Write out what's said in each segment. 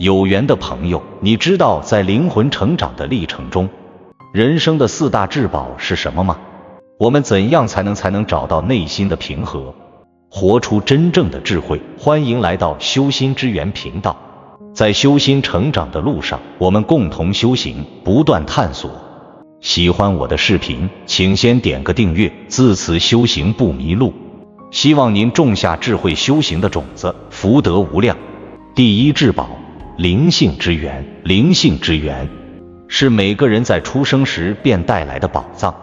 有缘的朋友，你知道在灵魂成长的历程中，人生的4大至宝是什么吗？我们怎样才能找到内心的平和，活出真正的智慧？欢迎来到修心之源频道，在修心成长的路上，我们共同修行，不断探索。喜欢我的视频，请先点个订阅，自此修行不迷路。希望您种下智慧修行的种子，福德无量。第1至宝，灵性之源。灵性之源是每个人在出生时便带来的宝藏，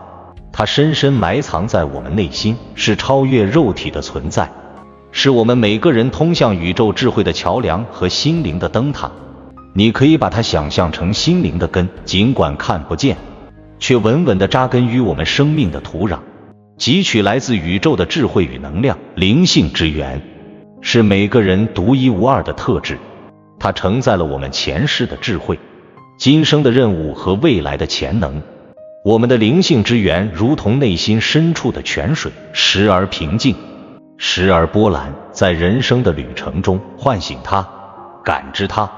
它深深埋藏在我们内心，是超越肉体的存在，是我们每个人通向宇宙智慧的桥梁和心灵的灯塔。你可以把它想象成心灵的根，尽管看不见，却稳稳地扎根于我们生命的土壤，汲取来自宇宙的智慧与能量。灵性之源是每个人独一无二的特质，它承载了我们前世的智慧、今生的任务和未来的潜能。我们的灵性之源如同内心深处的泉水，时而平静，时而波澜，在人生的旅程中唤醒它，感知它，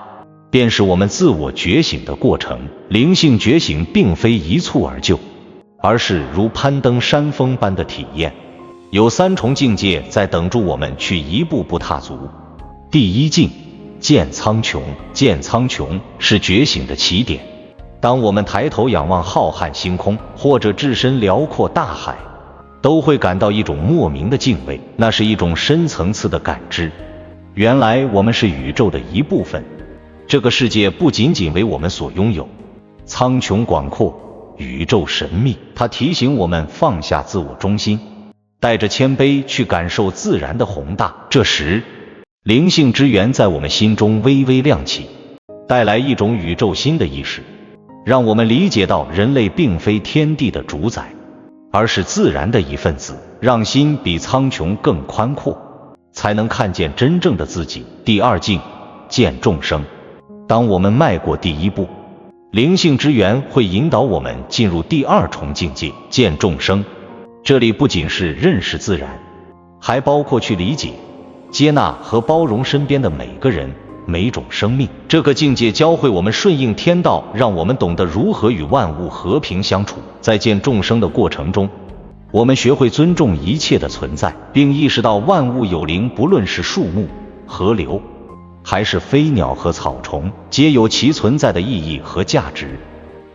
便是我们自我觉醒的过程。灵性觉醒并非一蹴而就，而是如攀登山峰般的体验，有3重境界在等住我们去一步步踏足。第1境，见苍穹。见苍穹是觉醒的起点。当我们抬头仰望浩瀚星空，或者置身辽阔大海，都会感到一种莫名的敬畏，那是一种深层次的感知。原来我们是宇宙的一部分，这个世界不仅仅为我们所拥有。苍穹广阔，宇宙神秘，它提醒我们放下自我中心，带着谦卑去感受自然的宏大。这时，灵性之源在我们心中微微亮起，带来一种宇宙新的意识，让我们理解到人类并非天地的主宰，而是自然的一份子，让心比苍穹更宽阔，才能看见真正的自己。第2境，见众生。当我们迈过第1步，灵性之源会引导我们进入第2重境界，见众生。这里不仅是认识自然，还包括去理解、接纳和包容身边的每个人、每种生命。这个境界教会我们顺应天道，让我们懂得如何与万物和平相处。在见众生的过程中，我们学会尊重一切的存在，并意识到万物有灵，不论是树木、河流，还是飞鸟和草虫，皆有其存在的意义和价值。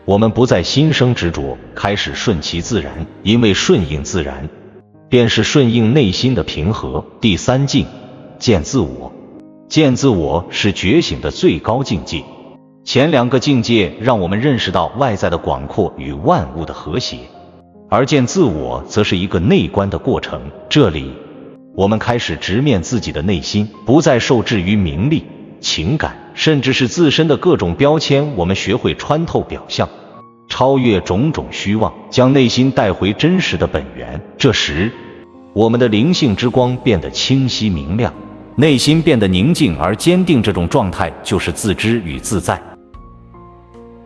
我们不再心生执着，开始顺其自然，因为顺应自然，便是顺应内心的平和。第3境，见自我。见自我是觉醒的最高境界。前2个境界让我们认识到外在的广阔与万物的和谐，而见自我则是一个内观的过程。这里，我们开始直面自己的内心，不再受制于名利、情感，甚至是自身的各种标签。我们学会穿透表象，超越种种虚妄，将内心带回真实的本源。这时，我们的灵性之光变得清晰明亮，内心变得宁静而坚定。这种状态就是自知与自在，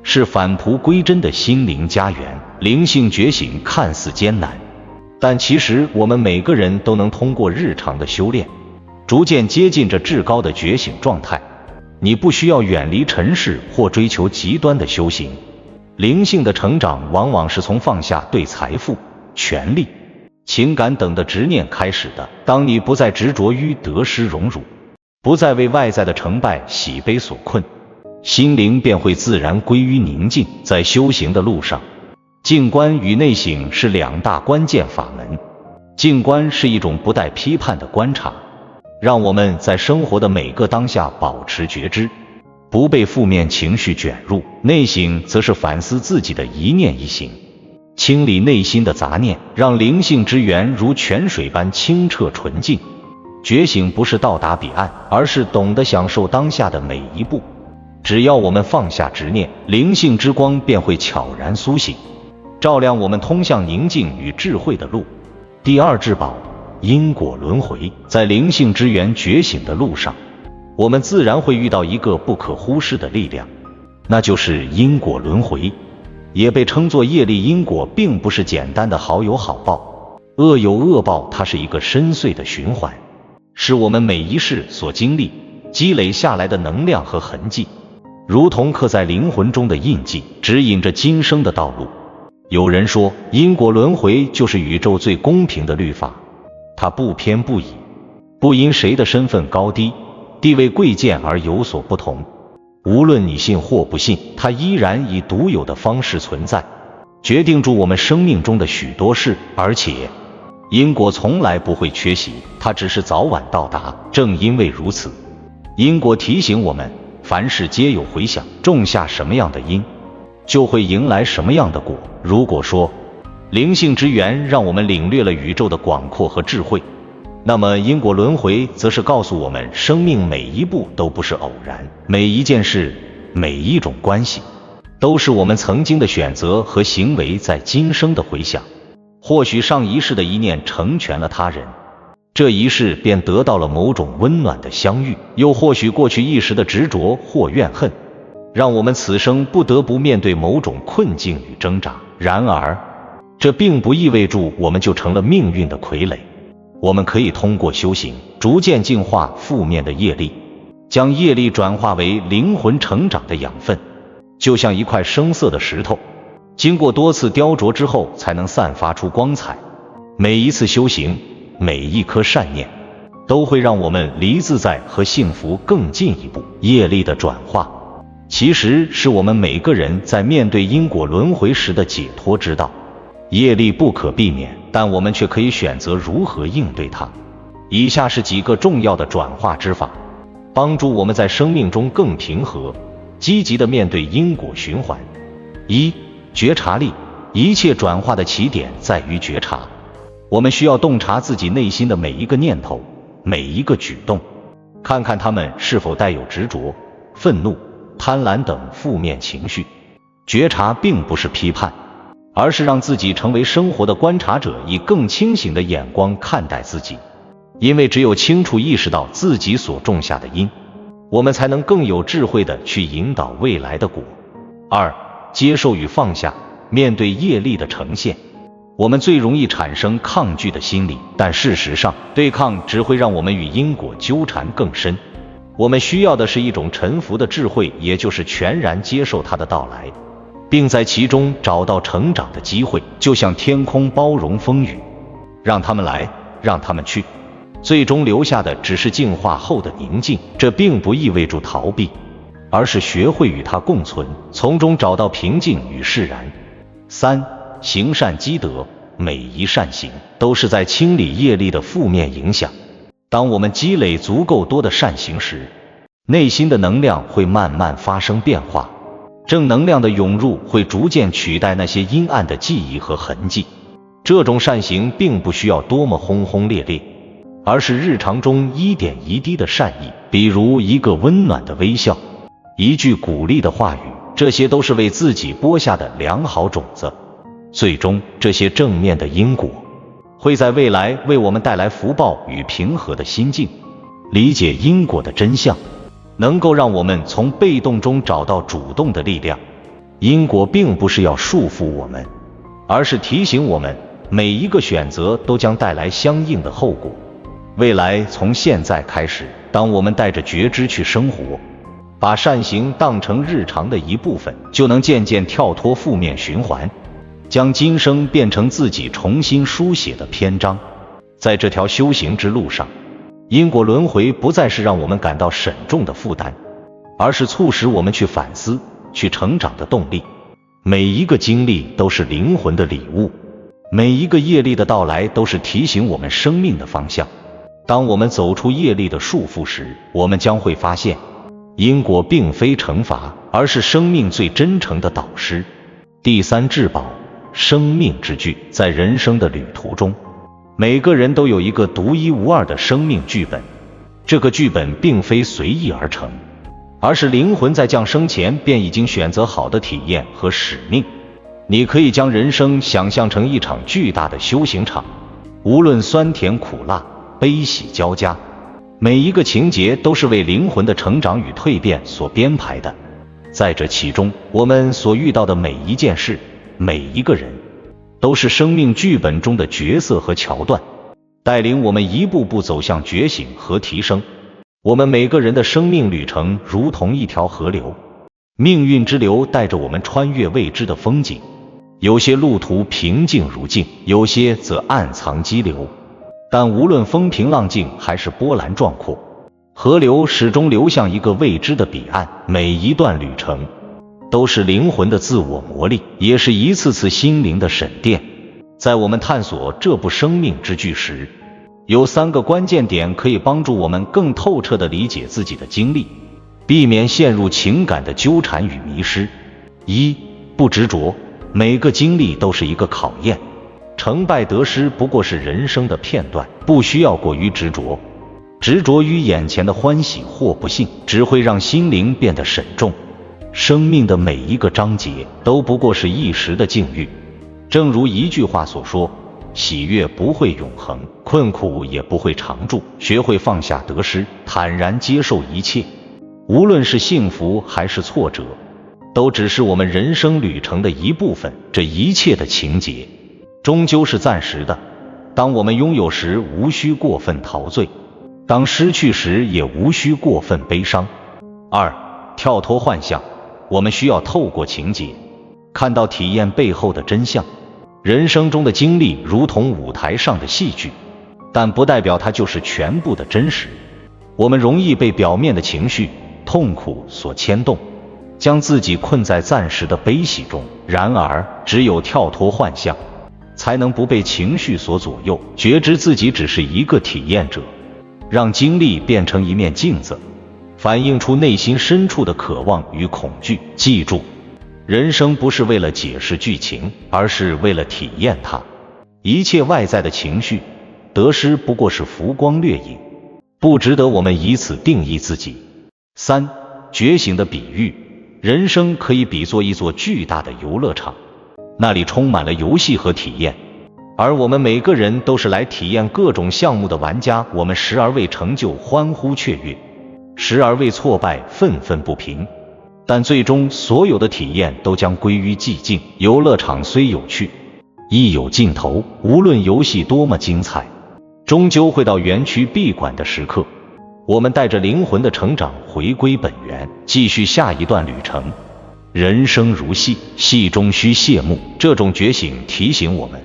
是返璞归真的心灵家园。灵性觉醒看似艰难，但其实我们每个人都能通过日常的修炼，逐渐接近这至高的觉醒状态。你不需要远离尘世或追求极端的修行，灵性的成长往往是从放下对财富、权力、情感等的执念开始的。当你不再执着于得失荣辱，不再为外在的成败喜悲所困，心灵便会自然归于宁静。在修行的路上，静观与内省是2大关键法门。静观是一种不带批判的观察，让我们在生活的每个当下保持觉知，不被负面情绪卷入。内省则是反思自己的一念一行，清理内心的杂念，让灵性之源如泉水般清澈纯净。觉醒不是到达彼岸，而是懂得享受当下的每一步。只要我们放下执念，灵性之光便会悄然苏醒，照亮我们通向宁静与智慧的路。第2至宝，因果轮回。在灵性之源觉醒的路上，我们自然会遇到一个不可忽视的力量，那就是因果轮回，也被称作业力。因果并不是简单的好有好报，恶有恶报，它是一个深邃的循环，是我们每一世所经历、积累下来的能量和痕迹，如同刻在灵魂中的印记，指引着今生的道路。有人说，因果轮回就是宇宙最公平的律法，它不偏不倚，不因谁的身份高低、地位贵贱而有所不同。无论你信或不信，它依然以独有的方式存在，决定住我们生命中的许多事，而且因果从来不会缺席，它只是早晚到达。正因为如此，因果提醒我们，凡事皆有回响，种下什么样的因，就会迎来什么样的果。如果说灵性之源让我们领略了宇宙的广阔和智慧，那么因果轮回则是告诉我们，生命每一步都不是偶然，每一件事，每一种关系，都是我们曾经的选择和行为在今生的回响。或许上一世的一念成全了他人，这一世便得到了某种温暖的相遇，又或许过去一时的执着或怨恨，让我们此生不得不面对某种困境与挣扎。然而，这并不意味着我们就成了命运的傀儡。我们可以通过修行，逐渐净化负面的业力，将业力转化为灵魂成长的养分，就像一块生涩的石头，经过多次雕琢之后才能散发出光彩。每一次修行，每一颗善念，都会让我们离自在和幸福更进一步。业力的转化，其实是我们每个人在面对因果轮回时的解脱之道。业力不可避免，但我们却可以选择如何应对它。以下是几个重要的转化之法，帮助我们在生命中更平和、积极地面对因果循环。一、觉察力。一切转化的起点在于觉察。我们需要洞察自己内心的每一个念头、每一个举动，看看它们是否带有执着、愤怒、贪婪等负面情绪。觉察并不是批判，而是让自己成为生活的观察者，以更清醒的眼光看待自己。因为只有清楚意识到自己所种下的因，我们才能更有智慧地去引导未来的果。二、接受与放下。面对业力的呈现，我们最容易产生抗拒的心理，但事实上，对抗只会让我们与因果纠缠更深。我们需要的是一种臣服的智慧，也就是全然接受它的到来，并在其中找到成长的机会，就像天空包容风雨，让他们来，让他们去，最终留下的只是净化后的宁静。这并不意味着逃避，而是学会与它共存，从中找到平静与释然。三、行善积德。每一善行都是在清理业力的负面影响。当我们积累足够多的善行时，内心的能量会慢慢发生变化，正能量的涌入会逐渐取代那些阴暗的记忆和痕迹。这种善行并不需要多么轰轰烈烈，而是日常中一点一滴的善意，比如一个温暖的微笑，一句鼓励的话语，这些都是为自己播下的良好种子。最终，这些正面的因果会在未来为我们带来福报与平和的心境。理解因果的真相，能够让我们从被动中找到主动的力量。因果并不是要束缚我们，而是提醒我们，每一个选择都将带来相应的后果。未来从现在开始，当我们带着觉知去生活，把善行当成日常的一部分，就能渐渐跳脱负面循环，将今生变成自己重新书写的篇章。在这条修行之路上，因果轮回不再是让我们感到沉重的负担，而是促使我们去反思、去成长的动力。每一个经历都是灵魂的礼物，每一个业力的到来都是提醒我们生命的方向。当我们走出业力的束缚时，我们将会发现，因果并非惩罚，而是生命最真诚的导师。第三至宝，生命之剧。在人生的旅途中，每个人都有一个独一无二的生命剧本。这个剧本并非随意而成，而是灵魂在降生前便已经选择好的体验和使命。你可以将人生想象成一场巨大的修行场，无论酸甜苦辣、悲喜交加，每一个情节都是为灵魂的成长与蜕变所编排的。在这其中，我们所遇到的每一件事、每一个人，都是生命剧本中的角色和桥段，带领我们一步步走向觉醒和提升。我们每个人的生命旅程如同一条河流，命运之流带着我们穿越未知的风景，有些路途平静如镜，有些则暗藏激流。但无论风平浪静还是波澜壮阔，河流始终流向一个未知的彼岸。每一段旅程都是灵魂的自我磨砺，也是一次次心灵的审电。在我们探索这部生命之剧时，有3个关键点可以帮助我们更透彻地理解自己的经历，避免陷入情感的纠缠与迷失。1. 不执着，每个经历都是一个考验，成败得失不过是人生的片段，不需要过于执着。执着于眼前的欢喜或不幸，只会让心灵变得沈重。生命的每一个章节都不过是一时的境遇，正如一句话所说，喜悦不会永恒，困苦也不会长驻。学会放下得失，坦然接受一切，无论是幸福还是挫折，都只是我们人生旅程的一部分。这一切的情节终究是暂时的，当我们拥有时无需过分陶醉，当失去时也无需过分悲伤。2. 跳脱幻象，我们需要透过情节看到体验背后的真相。人生中的经历如同舞台上的戏剧，但不代表它就是全部的真实。我们容易被表面的情绪、痛苦所牵动，将自己困在暂时的悲喜中。然而，只有跳脱幻象，才能不被情绪所左右，觉知自己只是一个体验者，让经历变成一面镜子，反映出内心深处的渴望与恐惧。记住，人生不是为了解释剧情，而是为了体验它。一切外在的情绪、得失不过是浮光掠影，不值得我们以此定义自己。3. 觉醒的比喻，人生可以比作一座巨大的游乐场，那里充满了游戏和体验，而我们每个人都是来体验各种项目的玩家。我们时而为成就欢呼雀跃，时而为挫败愤愤不平，但最终所有的体验都将归于寂静。游乐场虽有趣，亦有尽头，无论游戏多么精彩，终究会到园区闭馆的时刻。我们带着灵魂的成长回归本源，继续下一段旅程。人生如戏，戏中需谢幕。这种觉醒提醒我们，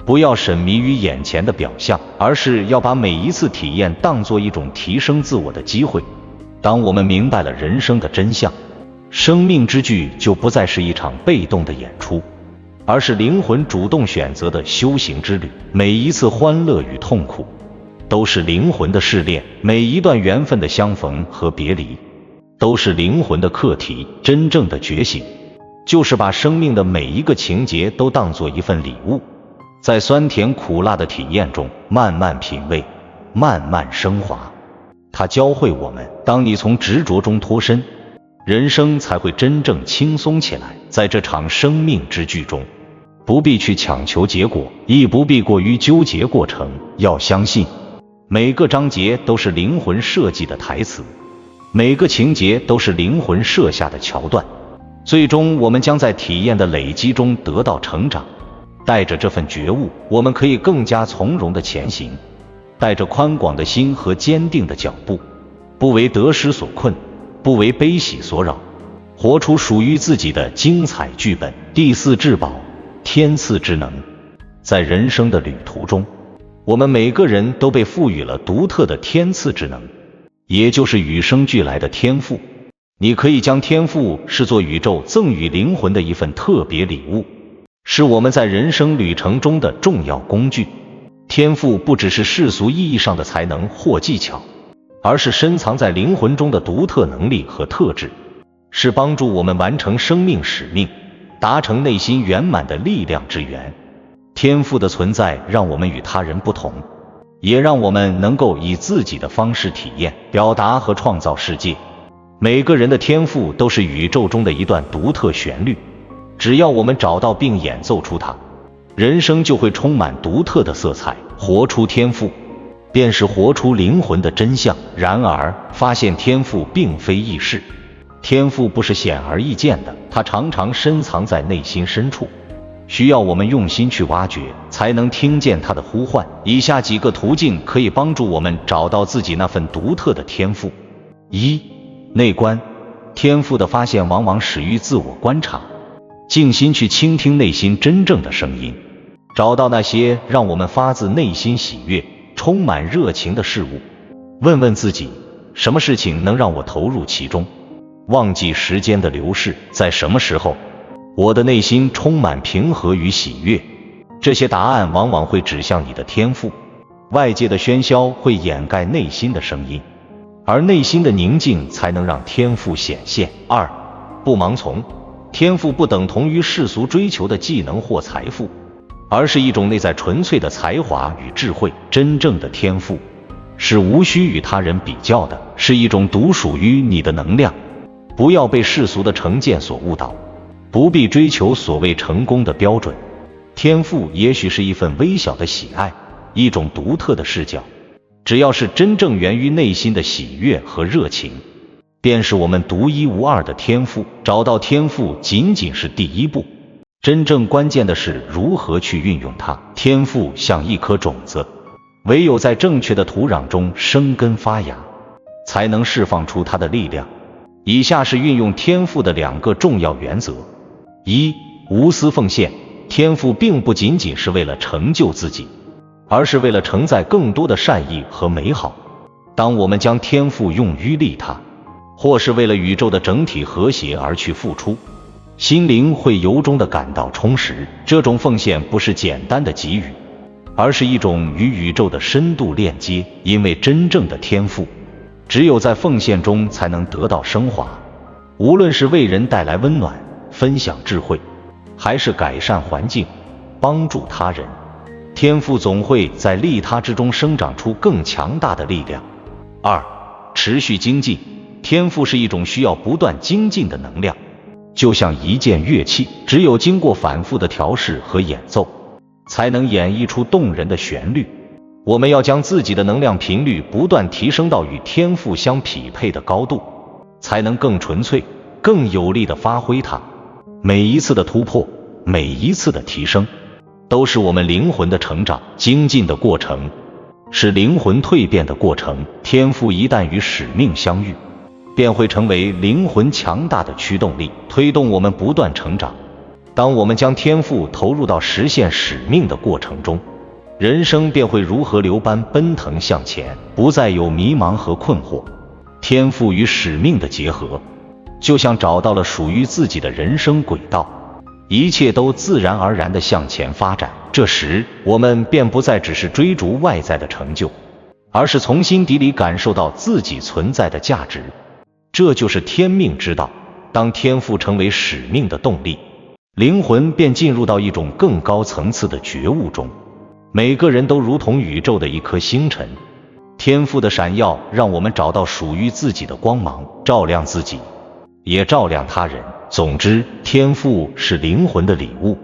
不要沉迷于眼前的表象，而是要把每一次体验当作一种提升自我的机会。当我们明白了人生的真相，生命之剧就不再是一场被动的演出，而是灵魂主动选择的修行之旅。每一次欢乐与痛苦都是灵魂的试炼，每一段缘分的相逢和别离都是灵魂的课题。真正的觉醒，就是把生命的每一个情节都当作一份礼物，在酸甜苦辣的体验中慢慢品味，慢慢升华。它教会我们，当你从执着中脱身，人生才会真正轻松起来。在这场生命之剧中，不必去强求结果，亦不必过于纠结过程。要相信，每个章节都是灵魂设计的台词，每个情节都是灵魂设下的桥段。最终，我们将在体验的累积中得到成长。带着这份觉悟，我们可以更加从容地前行，带着宽广的心和坚定的脚步，不为得失所困，不为悲喜所扰，活出属于自己的精彩剧本。第4至宝，天赐之能。在人生的旅途中，我们每个人都被赋予了独特的天赐之能，也就是与生俱来的天赋。你可以将天赋视作宇宙赠予灵魂的一份特别礼物，是我们在人生旅程中的重要工具。天赋不只是世俗意义上的才能或技巧，而是深藏在灵魂中的独特能力和特质，是帮助我们完成生命使命、达成内心圆满的力量之源。天赋的存在让我们与他人不同，也让我们能够以自己的方式体验、表达和创造世界。每个人的天赋都是宇宙中的一段独特旋律，只要我们找到并演奏出它，人生就会充满独特的色彩。活出天赋，便是活出灵魂的真相。然而，发现天赋并非易事，天赋不是显而易见的，它常常深藏在内心深处，需要我们用心去挖掘，才能听见它的呼唤。以下几个途径可以帮助我们找到自己那份独特的天赋。1、内观。天赋的发现往往始于自我观察，静心去倾听内心真正的声音，找到那些让我们发自内心喜悦、充满热情的事物。问问自己，什么事情能让我投入其中？忘记时间的流逝，在什么时候，我的内心充满平和与喜悦？这些答案往往会指向你的天赋。外界的喧嚣会掩盖内心的声音，而内心的宁静才能让天赋显现。2、不盲从。天赋不等同于世俗追求的技能或财富，而是一种内在纯粹的才华与智慧。真正的天赋是无需与他人比较的，是一种独属于你的能量。不要被世俗的成见所误导，不必追求所谓成功的标准。天赋也许是一份微小的喜爱，一种独特的视角，只要是真正源于内心的喜悦和热情，便是我们独一无二的天赋。找到天赋仅仅是第一步，真正关键的是如何去运用它。天赋像一颗种子，唯有在正确的土壤中生根发芽，才能释放出它的力量。以下是运用天赋的2个重要原则。1、无私奉献。天赋并不仅仅是为了成就自己，而是为了承载更多的善意和美好。当我们将天赋用于利他，或是为了宇宙的整体和谐而去付出，心灵会由衷地感到充实。这种奉献不是简单的给予，而是一种与宇宙的深度链接。因为真正的天赋只有在奉献中才能得到升华，无论是为人带来温暖、分享智慧，还是改善环境、帮助他人，天赋总会在利他之中生长出更强大的力量。2、持续精进。天赋是一种需要不断精进的能量，就像一件乐器，只有经过反复的调试和演奏，才能演绎出动人的旋律。我们要将自己的能量频率不断提升到与天赋相匹配的高度，才能更纯粹、更有力地发挥它。每一次的突破，每一次的提升，都是我们灵魂的成长、精进的过程，是灵魂蜕变的过程。天赋一旦与使命相遇，便会成为灵魂强大的驱动力，推动我们不断成长。当我们将天赋投入到实现使命的过程中，人生便会如河流般奔腾向前，不再有迷茫和困惑。天赋与使命的结合，就像找到了属于自己的人生轨道，一切都自然而然地向前发展。这时，我们便不再只是追逐外在的成就，而是从心底里感受到自己存在的价值。这就是天命之道。当天赋成为使命的动力，灵魂便进入到一种更高层次的觉悟中。每个人都如同宇宙的一颗星辰，天赋的闪耀让我们找到属于自己的光芒，照亮自己，也照亮他人。总之，天赋是灵魂的礼物，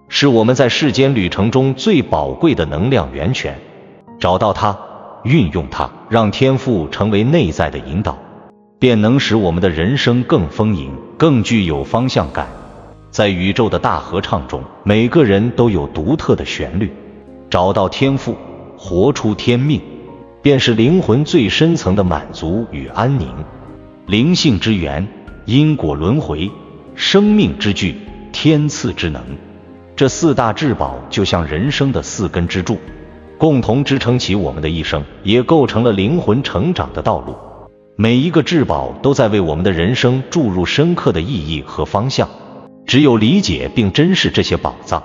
是我们在世间旅程中最宝贵的能量源泉。找到它，运用它，让天赋成为内在的引导，便能使我们的人生更丰盈，更具有方向感。在宇宙的大合唱中，每个人都有独特的旋律。找到天赋，活出天命，便是灵魂最深层的满足与安宁。灵性之源，因果轮回，生命之具，天赐之能，这4大至宝就像人生的4根支柱，共同支撑起我们的一生，也构成了灵魂成长的道路。每一个至宝都在为我们的人生注入深刻的意义和方向。只有理解并珍视这些宝藏，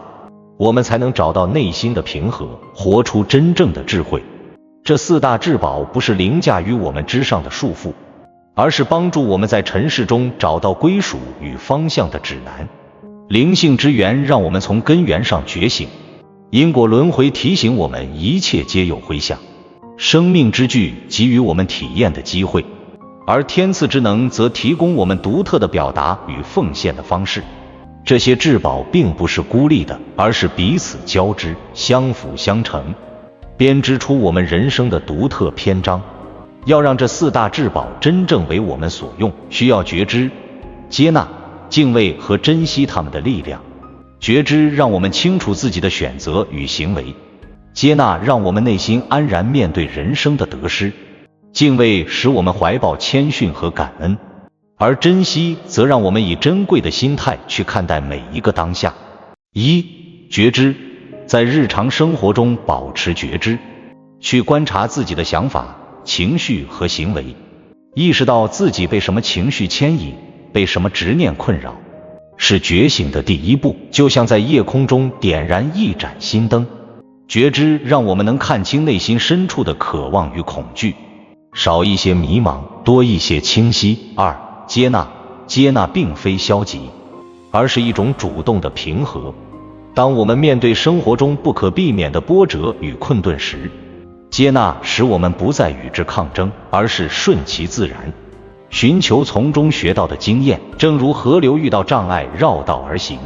我们才能找到内心的平和，活出真正的智慧。这4大至宝不是凌驾于我们之上的束缚，而是帮助我们在尘世中找到归属与方向的指南。灵性之源让我们从根源上觉醒，因果轮回提醒我们一切皆有回响，生命之具给予我们体验的机会，而天赐之能则提供我们独特的表达与奉献的方式。这些至宝并不是孤立的，而是彼此交织，相辅相成，编织出我们人生的独特篇章。要让这4大至宝真正为我们所用，需要觉知、接纳、敬畏和珍惜它们的力量。觉知让我们清楚自己的选择与行为，接纳让我们内心安然面对人生的得失，敬畏使我们怀抱谦逊和感恩，而珍惜则让我们以珍贵的心态去看待每一个当下。觉知，在日常生活中保持觉知，去观察自己的想法、情绪和行为，意识到自己被什么情绪牵引，被什么执念困扰，是觉醒的第一步，就像在夜空中点燃一盏心灯。觉知让我们能看清内心深处的渴望与恐惧，少一些迷茫，多一些清晰。接纳，接纳并非消极，而是一种主动的平和。当我们面对生活中不可避免的波折与困顿时，接纳使我们不再与之抗争，而是顺其自然，寻求从中学到的经验，正如河流遇到障碍绕道而行。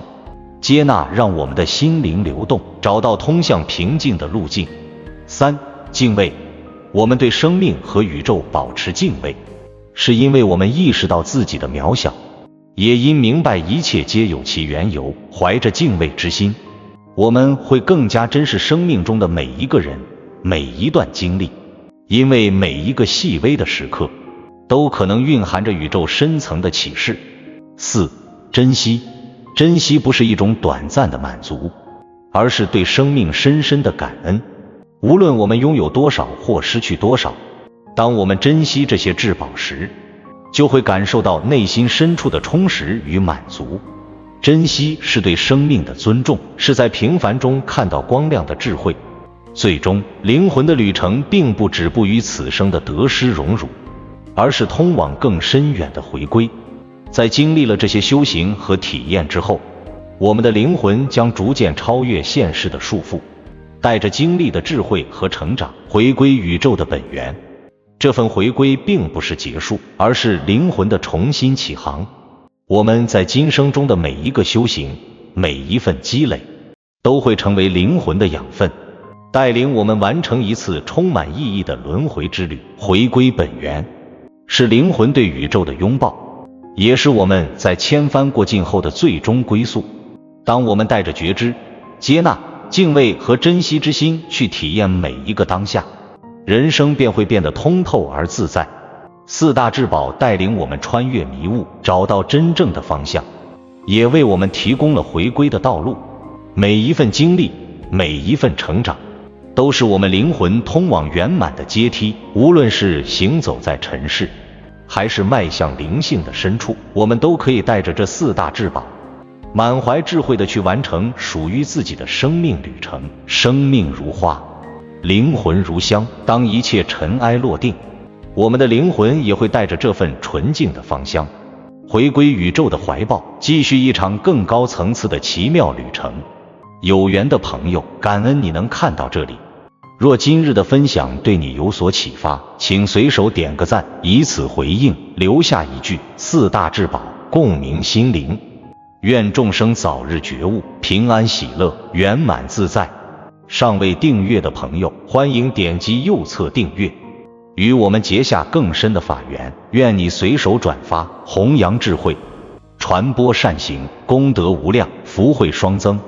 接纳让我们的心灵流动，找到通向平静的路径。敬畏，我们对生命和宇宙保持敬畏，是因为我们意识到自己的渺小，也因明白一切皆有其缘由。怀着敬畏之心，我们会更加珍视生命中的每一个人，每一段经历，因为每一个细微的时刻都可能蕴含着宇宙深层的启示。珍惜，珍惜不是一种短暂的满足，而是对生命深深的感恩。无论我们拥有多少或失去多少，当我们珍惜这些至宝时，就会感受到内心深处的充实与满足。珍惜是对生命的尊重，是在平凡中看到光亮的智慧。最终，灵魂的旅程并不止步于此生的得失荣辱，而是通往更深远的回归。在经历了这些修行和体验之后，我们的灵魂将逐渐超越现实的束缚，带着经历的智慧和成长，回归宇宙的本源。这份回归并不是结束，而是灵魂的重新起航。我们在今生中的每一个修行，每一份积累，都会成为灵魂的养分，带领我们完成一次充满意义的轮回之旅。回归本源，是灵魂对宇宙的拥抱，也是我们在千帆过尽后的最终归宿。当我们带着觉知、接纳、敬畏和珍惜之心去体验每一个当下，人生便会变得通透而自在。四大至宝带领我们穿越迷雾，找到真正的方向，也为我们提供了回归的道路。每一份经历，每一份成长，都是我们灵魂通往圆满的阶梯。无论是行走在尘世，还是迈向灵性的深处，我们都可以带着这四大至宝，满怀智慧地去完成属于自己的生命旅程。生命如花，灵魂如香，当一切尘埃落定，我们的灵魂也会带着这份纯净的芳香，回归宇宙的怀抱，继续一场更高层次的奇妙旅程。有缘的朋友，感恩你能看到这里。若今日的分享对你有所启发，请随手点个赞，以此回应，留下一句四大至宝，共鸣心灵。愿众生早日觉悟，平安喜乐，圆满自在。尚未订阅的朋友，欢迎点击右侧订阅，与我们结下更深的法缘。愿你随手转发，弘扬智慧，传播善行，功德无量，福慧双增。